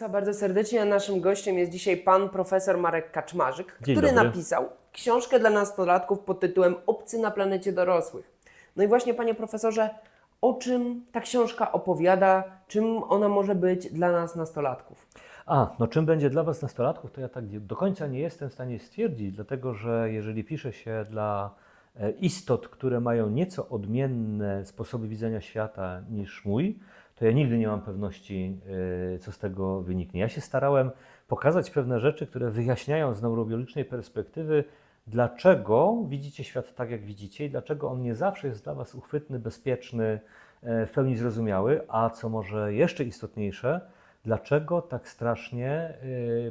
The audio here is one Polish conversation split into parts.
Państwa bardzo serdecznie. A naszym gościem jest dzisiaj pan profesor Marek Kaczmarzyk, Dzień który dobry. napisał książkę dla nastolatków pod tytułem Obcy na planecie dorosłych. No i właśnie, panie profesorze, o czym ta książka opowiada, czym ona może być dla nas nastolatków? No czym będzie dla Was nastolatków, to ja tak do końca nie jestem w stanie stwierdzić, dlatego że jeżeli pisze się dla istot, które mają nieco odmienne sposoby widzenia świata niż mój, to ja nigdy nie mam pewności, co z tego wyniknie. Ja się starałem pokazać pewne rzeczy, które wyjaśniają z neurobiologicznej perspektywy, dlaczego widzicie świat tak, jak widzicie i dlaczego on nie zawsze jest dla Was uchwytny, bezpieczny, w pełni zrozumiały, a co może jeszcze istotniejsze, dlaczego tak strasznie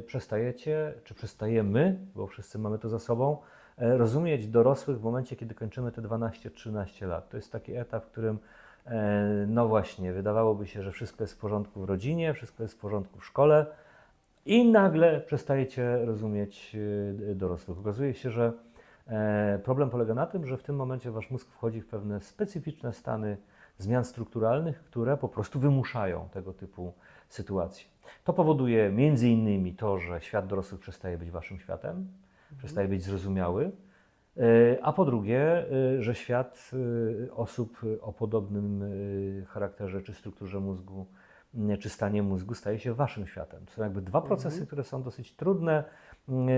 przestajecie, czy przestajemy, bo wszyscy mamy to za sobą, rozumieć dorosłych w momencie, kiedy kończymy te 12-13 lat. To jest taki etap, w którym no właśnie, wydawałoby się, że wszystko jest w porządku w rodzinie, wszystko jest w porządku w szkole i nagle przestajecie rozumieć dorosłych. Okazuje się, że problem polega na tym, że w tym momencie wasz mózg wchodzi w pewne specyficzne stany zmian strukturalnych, które po prostu wymuszają tego typu sytuacje. To powoduje między innymi to, że świat dorosłych przestaje być waszym światem, przestaje być zrozumiały, a po drugie, że świat osób o podobnym charakterze czy strukturze mózgu, czy stanie mózgu staje się waszym światem. To są jakby dwa procesy, które są dosyć trudne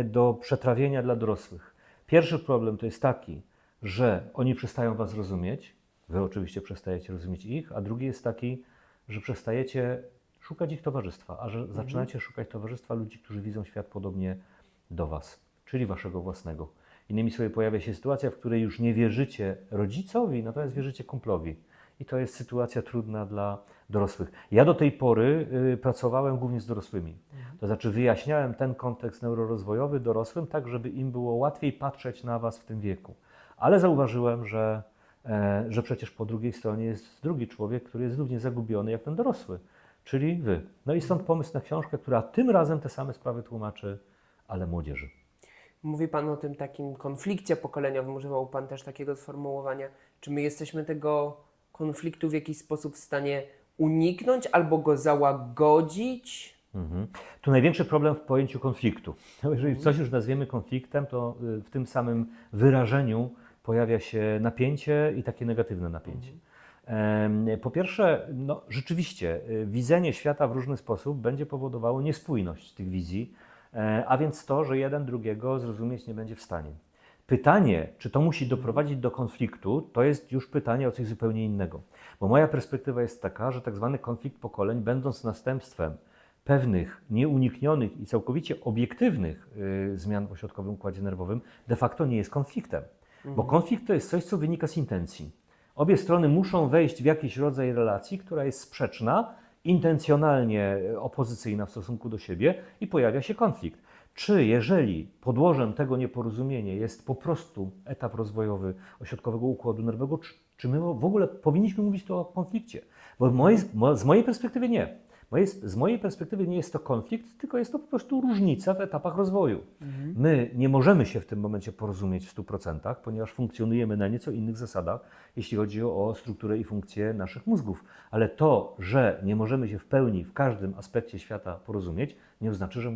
do przetrawienia dla dorosłych. Pierwszy problem to jest taki, że oni przestają was rozumieć, wy oczywiście przestajecie rozumieć ich, a drugi jest taki, że przestajecie szukać ich towarzystwa, a że zaczynacie szukać towarzystwa ludzi, którzy widzą świat podobnie do was, czyli waszego własnego. Innymi słowy, pojawia się sytuacja, w której już nie wierzycie rodzicowi, natomiast wierzycie kumplowi. I to jest sytuacja trudna dla dorosłych. Ja do tej pory pracowałem głównie z dorosłymi. To znaczy wyjaśniałem ten kontekst neurorozwojowy dorosłym, tak żeby im było łatwiej patrzeć na was w tym wieku. Ale zauważyłem, że przecież po drugiej stronie jest drugi człowiek, który jest równie zagubiony jak ten dorosły, czyli wy. No i stąd pomysł na książkę, która tym razem te same sprawy tłumaczy, ale młodzieży. Mówi pan o tym takim konflikcie pokoleniowym, używał pan też takiego sformułowania. Czy my jesteśmy tego konfliktu w jakiś sposób w stanie uniknąć albo go załagodzić? Tu największy problem w pojęciu konfliktu. No, jeżeli coś już nazwiemy konfliktem, to w tym samym wyrażeniu pojawia się napięcie i takie negatywne napięcie. Po pierwsze, no, rzeczywiście widzenie świata w różny sposób będzie powodowało niespójność tych wizji, a więc to, że jeden drugiego zrozumieć nie będzie w stanie. Pytanie, czy to musi doprowadzić do konfliktu, to jest już pytanie o coś zupełnie innego. Bo moja perspektywa jest taka, że tak zwany konflikt pokoleń, będąc następstwem pewnych nieuniknionych i całkowicie obiektywnych zmian w ośrodkowym układzie nerwowym, de facto nie jest konfliktem. Bo konflikt to jest coś, co wynika z intencji. Obie strony muszą wejść w jakiś rodzaj relacji, która jest sprzeczna, intencjonalnie opozycyjna w stosunku do siebie i pojawia się konflikt. Czy jeżeli podłożem tego nieporozumienia jest po prostu etap rozwojowy ośrodkowego układu nerwowego, czy my w ogóle powinniśmy mówić tu o konflikcie? Bo z mojej perspektywy nie. Z mojej perspektywy nie jest to konflikt, tylko jest to po prostu różnica w etapach rozwoju. My nie możemy się w tym momencie porozumieć w 100%, ponieważ funkcjonujemy na nieco innych zasadach, jeśli chodzi o strukturę i funkcję naszych mózgów. Ale to, że nie możemy się w pełni w każdym aspekcie świata porozumieć, nie oznacza, że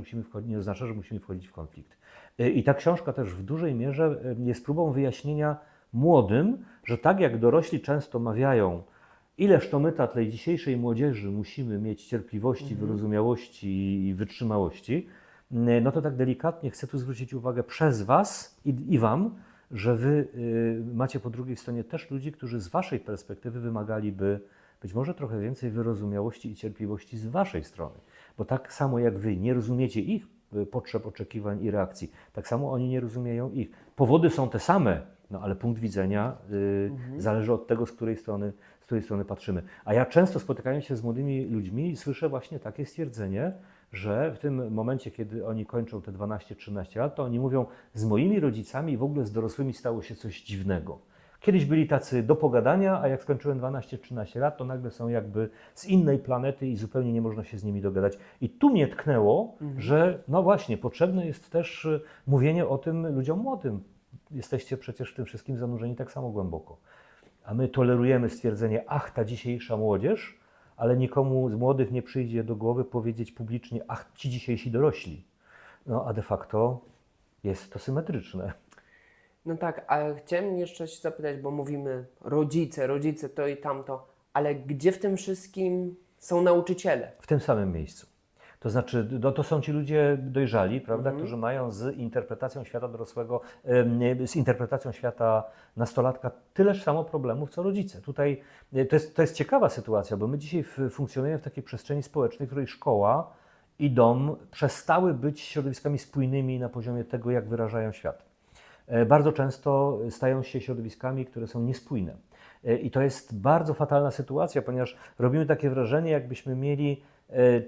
musimy wchodzić w konflikt. I ta książka też w dużej mierze jest próbą wyjaśnienia młodym, że tak jak dorośli często mawiają, ileż to my dla tej dzisiejszej młodzieży musimy mieć cierpliwości, wyrozumiałości i wytrzymałości, no to tak delikatnie chcę tu zwrócić uwagę przez was i wam, że wy macie po drugiej stronie też ludzi, którzy z waszej perspektywy wymagaliby być może trochę więcej wyrozumiałości i cierpliwości z waszej strony. Bo tak samo jak wy nie rozumiecie ich potrzeb, oczekiwań i reakcji, tak samo oni nie rozumieją ich. Powody są te same, no ale punkt widzenia zależy od tego, z której strony patrzymy. A ja często spotykając się z młodymi ludźmi słyszę właśnie takie stwierdzenie, że w tym momencie, kiedy oni kończą te 12-13 lat, to oni mówią, z moimi rodzicami i w ogóle z dorosłymi stało się coś dziwnego. Kiedyś byli tacy do pogadania, a jak skończyłem 12-13 lat, to nagle są jakby z innej planety i zupełnie nie można się z nimi dogadać. I tu mnie tknęło, że no właśnie, potrzebne jest też mówienie o tym ludziom młodym. Jesteście przecież w tym wszystkim zanurzeni tak samo głęboko. A my tolerujemy stwierdzenie, ach, ta dzisiejsza młodzież, ale nikomu z młodych nie przyjdzie do głowy powiedzieć publicznie, ach, ci dzisiejsi dorośli. No a de facto jest to symetryczne. No tak, a chciałem jeszcze się zapytać, bo mówimy rodzice to i tamto, ale gdzie w tym wszystkim są nauczyciele? W tym samym miejscu. To znaczy, to są ci ludzie dojrzali, prawda, którzy mają z interpretacją świata dorosłego, z interpretacją świata nastolatka tyleż samo problemów, co rodzice. Tutaj to jest ciekawa sytuacja, bo my dzisiaj funkcjonujemy w takiej przestrzeni społecznej, w której szkoła i dom przestały być środowiskami spójnymi na poziomie tego, jak wyrażają świat. Bardzo często stają się środowiskami, które są niespójne. I to jest bardzo fatalna sytuacja, ponieważ robimy takie wrażenie, jakbyśmy mieli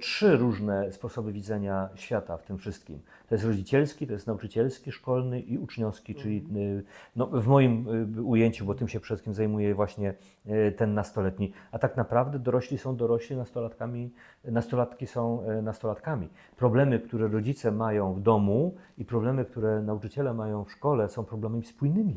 3 różne sposoby widzenia świata w tym wszystkim. To jest rodzicielski, to jest nauczycielski, szkolny i uczniowski, czyli no, w moim ujęciu, bo tym się przede wszystkim zajmuje właśnie ten nastoletni. A tak naprawdę dorośli są dorośli, nastolatki są nastolatkami. Problemy, które rodzice mają w domu i problemy, które nauczyciele mają w szkole, są problemami spójnymi.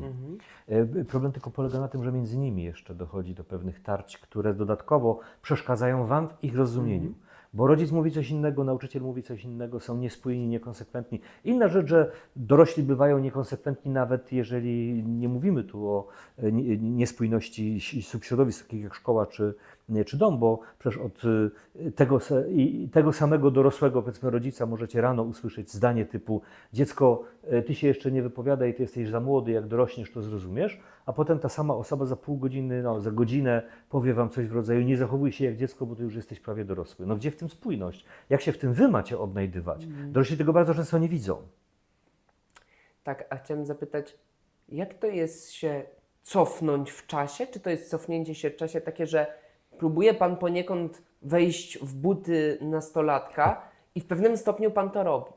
Problem tylko polega na tym, że między nimi jeszcze dochodzi do pewnych tarć, które dodatkowo przeszkadzają Wam w ich rozumieniu. Bo rodzic mówi coś innego, nauczyciel mówi coś innego, są niespójni, niekonsekwentni. Inna rzecz, że dorośli bywają niekonsekwentni, nawet jeżeli nie mówimy tu o niespójności subśrodowisk, takich jak szkoła czy dom, bo przecież od tego samego dorosłego, powiedzmy rodzica, możecie rano usłyszeć zdanie typu: dziecko, ty się jeszcze nie wypowiadaj, ty jesteś za młody, jak dorośniesz, to zrozumiesz, a potem ta sama osoba za pół godziny, za godzinę powie wam coś w rodzaju: nie zachowuj się jak dziecko, bo ty już jesteś prawie dorosły. No gdzie w tym spójność? Jak się w tym wy macie odnajdywać? Dorośli tego bardzo często nie widzą. Tak, a chciałem zapytać, jak to jest się cofnąć w czasie? Czy to jest cofnięcie się w czasie takie, że próbuje Pan poniekąd wejść w buty nastolatka i w pewnym stopniu Pan to robi?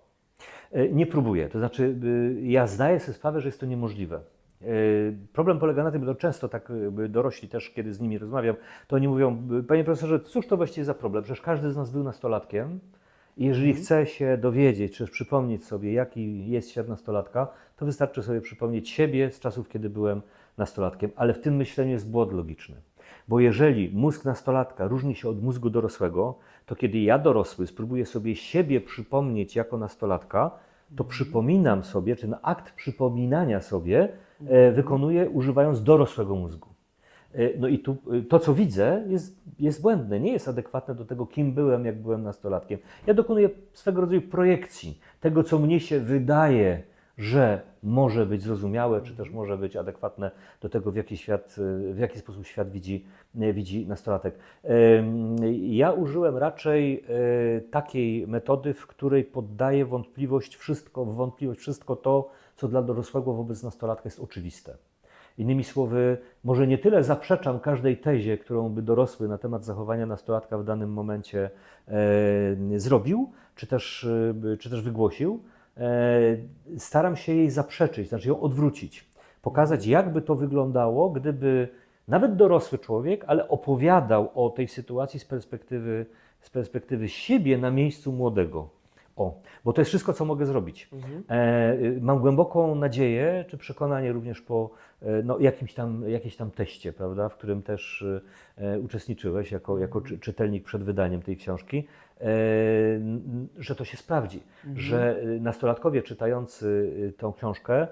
Nie próbuję. To znaczy, ja zdaję sobie sprawę, że jest to niemożliwe. Problem polega na tym, że często tak dorośli też, kiedy z nimi rozmawiam, to oni mówią: panie profesorze, cóż to właściwie za problem? Przecież każdy z nas był nastolatkiem i jeżeli chce się dowiedzieć, czy przypomnieć sobie, jaki jest świat nastolatka, to wystarczy sobie przypomnieć siebie z czasów, kiedy byłem nastolatkiem. Ale w tym myśleniu jest błąd logiczny. Bo jeżeli mózg nastolatka różni się od mózgu dorosłego, to kiedy ja dorosły spróbuję sobie siebie przypomnieć jako nastolatka, to przypominam sobie, czy akt przypominania sobie wykonuję używając dorosłego mózgu. No i tu to, co widzę, jest błędne, nie jest adekwatne do tego, kim byłem, jak byłem nastolatkiem. Ja dokonuję swego rodzaju projekcji tego, co mnie się wydaje, że może być zrozumiałe, czy też może być adekwatne do tego, w jaki sposób świat widzi nastolatek. Ja użyłem raczej takiej metody, w której poddaję w wątpliwość wszystko to, co dla dorosłego wobec nastolatka jest oczywiste. Innymi słowy, może nie tyle zaprzeczam każdej tezie, którą by dorosły na temat zachowania nastolatka w danym momencie zrobił, czy też wygłosił. Staram się jej zaprzeczyć, znaczy ją odwrócić. Pokazać, jakby to wyglądało, gdyby nawet dorosły człowiek, ale opowiadał o tej sytuacji z perspektywy siebie na miejscu młodego. Bo to jest wszystko, co mogę zrobić. Mam głęboką nadzieję, czy przekonanie również po jakimś tam teście, prawda, w którym też uczestniczyłeś jako czytelnik przed wydaniem tej książki, że to się sprawdzi, że nastolatkowie czytający tą książkę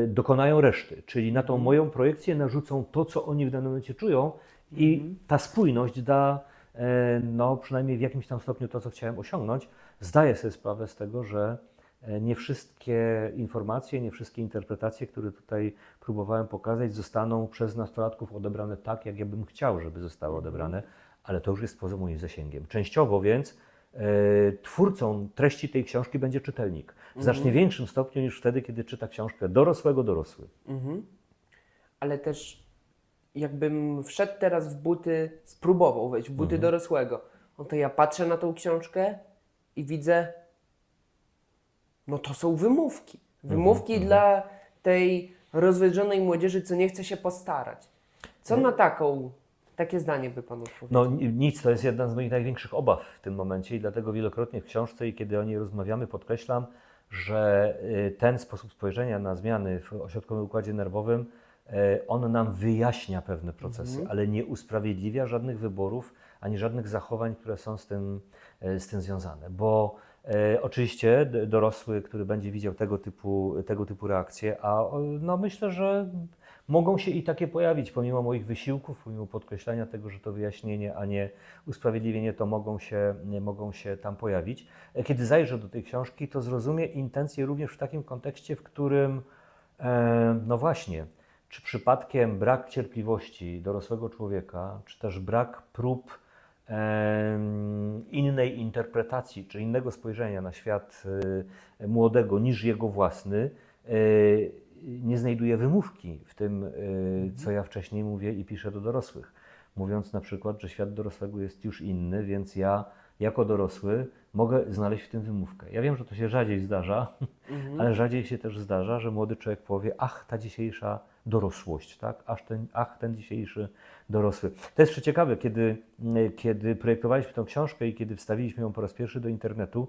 dokonają reszty, czyli na tą moją projekcję narzucą to, co oni w danym momencie czują i ta spójność da przynajmniej w jakimś tam stopniu to, co chciałem osiągnąć. Zdaję sobie sprawę z tego, że nie wszystkie informacje, nie wszystkie interpretacje, które tutaj próbowałem pokazać, zostaną przez nastolatków odebrane tak, jak ja bym chciał, żeby zostały odebrane, ale to już jest poza moim zasięgiem. Częściowo więc twórcą treści tej książki będzie czytelnik. W znacznie większym stopniu niż wtedy, kiedy czyta książkę dorosły. Ale też jakbym wszedł teraz w buty, spróbował wejść w buty dorosłego, no to ja patrzę na tą książkę i widzę, no to są wymówki. Wymówki dla tej rozwydrzonej młodzieży, co nie chce się postarać. Co na takie zdanie by Pan odpowiedział? No nic, to jest jedna z moich największych obaw w tym momencie i dlatego wielokrotnie w książce i kiedy o niej rozmawiamy, podkreślam, że ten sposób spojrzenia na zmiany w ośrodkowym układzie nerwowym, on nam wyjaśnia pewne procesy, ale nie usprawiedliwia żadnych wyborów, ani żadnych zachowań, które są z tym związane. Bo oczywiście dorosły, który będzie widział tego typu reakcje, no myślę, że mogą się i takie pojawić, pomimo moich wysiłków, pomimo podkreślania tego, że to wyjaśnienie, a nie usprawiedliwienie, to mogą się tam pojawić. Kiedy zajrzę do tej książki, to zrozumie intencje również w takim kontekście, w którym, no właśnie, czy przypadkiem brak cierpliwości dorosłego człowieka, czy też brak prób innej interpretacji, czy innego spojrzenia na świat młodego niż jego własny, nie znajduje wymówki w tym, co ja wcześniej mówię i piszę do dorosłych. Mówiąc na przykład, że świat dorosłego jest już inny, więc ja jako dorosły mogę znaleźć w tym wymówkę. Ja wiem, że to się rzadziej zdarza, ale rzadziej się też zdarza, że młody człowiek powie, ach, ta dzisiejsza dorosłość, tak? Ten dzisiejszy dorosły. To jest ciekawe, kiedy projektowaliśmy tę książkę i kiedy wstawiliśmy ją po raz pierwszy do internetu,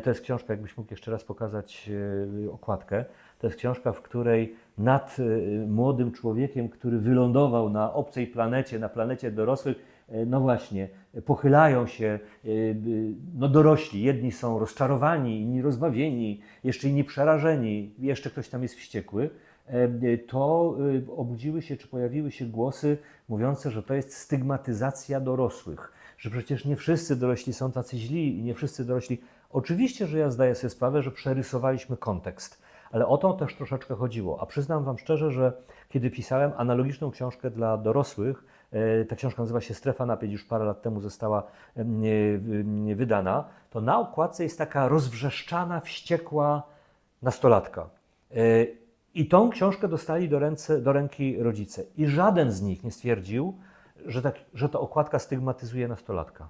to jest książka, jakbyś mógł jeszcze raz pokazać okładkę, to jest książka, w której nad młodym człowiekiem, który wylądował na obcej planecie, na planecie dorosłych, no właśnie, pochylają się no dorośli. Jedni są rozczarowani, inni rozbawieni, jeszcze inni przerażeni, jeszcze ktoś tam jest wściekły. To obudziły się, czy pojawiły się głosy mówiące, że to jest stygmatyzacja dorosłych, że przecież nie wszyscy dorośli są tacy źli i nie wszyscy dorośli. Oczywiście, że ja zdaję sobie sprawę, że przerysowaliśmy kontekst, ale o to też troszeczkę chodziło. A przyznam Wam szczerze, że kiedy pisałem analogiczną książkę dla dorosłych, ta książka nazywa się Strefa napięć, już parę lat temu została wydana, to na okładce jest taka rozwrzeszczana, wściekła nastolatka. I tą książkę dostali do ręki rodzice. I żaden z nich nie stwierdził, że ta okładka stygmatyzuje nastolatka.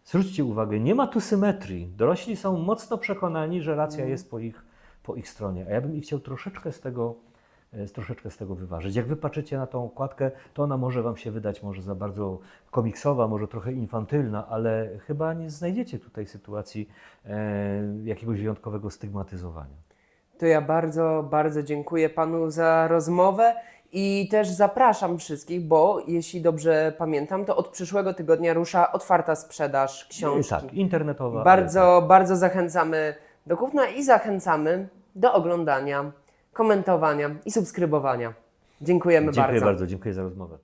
Zwróćcie uwagę, nie ma tu symetrii. Dorośli są mocno przekonani, że racja jest po ich stronie. A ja bym ich chciał troszeczkę z tego wyważyć. Jak wy patrzycie na tą okładkę, to ona może wam się wydać może za bardzo komiksowa, może trochę infantylna, ale chyba nie znajdziecie tutaj sytuacji jakiegoś wyjątkowego stygmatyzowania. To ja bardzo, bardzo dziękuję Panu za rozmowę i też zapraszam wszystkich, bo jeśli dobrze pamiętam, to od przyszłego tygodnia rusza otwarta sprzedaż książki. Tak, internetowa. Bardzo, bardzo zachęcamy do kupna i zachęcamy do oglądania, komentowania i subskrybowania. Dziękujemy bardzo. Dziękuję bardzo, dziękuję za rozmowę.